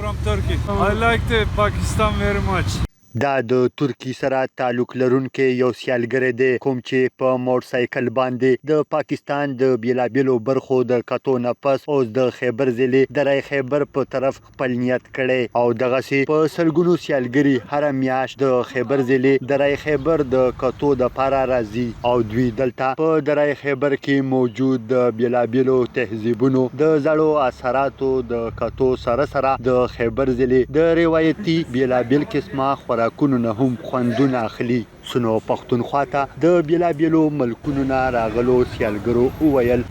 from Turkey. I like the Pakistan very much. دا د ترکی سره تعلق لرونکي یو سیالګری دی کوم چې په موټرسایکل باندې د پاکستان د بیلابیلو برخو د کتو نه پس اوس د خیبر ضلع درای خیبر په طرف خپل نیت کړی او دغسې په سلګونو سیالګري هره میاشت د خیبر ضلع درای خیبر د کتو دپاره راځي او دوی دلته په درای خیبر کې موجود د بیلابیلو تهذیبونو د زړو اثراتو د کتو سره سره د خیبر ضلع د روایتي بیلابیل قسمه خوراکونو نه هم خوندونه اخلي. سنو پښتونخوا ته د بیلابیلو ملکونو نه راغلو سیالګرو وویل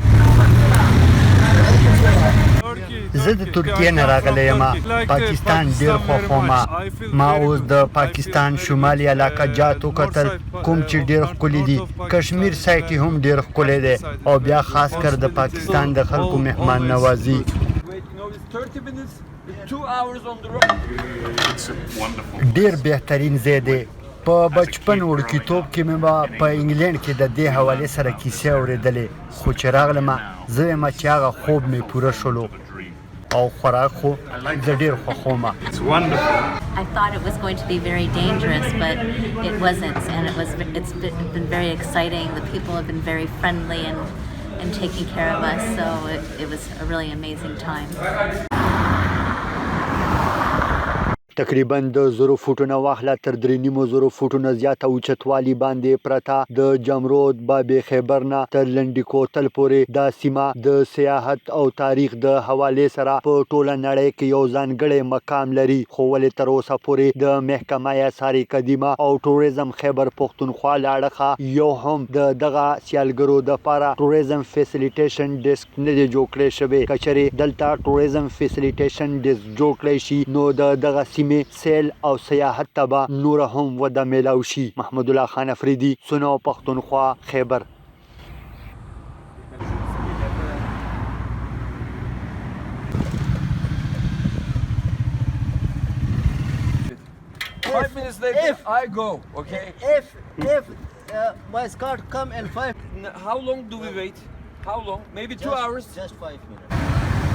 زه د ترکیې نه راغلی یم. پاکستان ډېر خوښوم. ما اوس د پاکستان شمالي علاقه جات وکتل کوم چې ډېر ښکلي دي. کشمیر سایټ هم ډېر ښکلی دی او بیا خاص کر د پاکستان د خلکو مهمان نوازي. ډېر بهترین ځای دی. په بچپن وړکیتوب کې مې په انګلینډ کې د دې حوالې سره کیسې اورېدلې خو چې راغلم زه یم چې هغه خوب مې پوره شولو او خوراک خو زه ډېر خوښوم. I thought it was going to be very dangerous, but it wasn't, and it's been very exciting. The people have been very friendly and taking care of us, so it was a really amazing time. تقریبا د 0 فوټو نه واخله تر 3.5 فوټو نه زیاته اوچتوالي باندې پرته د جمرود باب خیبر نه تر لنډي کوتل پورې دا سیمه د سیاحت او تاریخ د حوالې سره په ټوله نړۍ کې یو ځانګړی مقام لري خو ولې تر اوسه پورې د محکمه آثار قدیمه او ټوریزم خیبر پښتونخوا له اړخه یو هم د دغه سیالګرو دپاره ټوریزم فیسیلیټیشن ډیسک نه دی جوړ کړی شوی. که چېرې دلته ټوریزم فیسیلیټیشن ډیسک جوړ کړی شي نو د دغه سیل او سیاحت ته به نوره هم وده میلاو شي. محمد الله خان افریدي، سنو پښتونخوا، خیبر. 5 minutes later, I go. Okay. If my Scott come in 5. How long do we wait? How long? Maybe 2 hours. Just 5 minutes.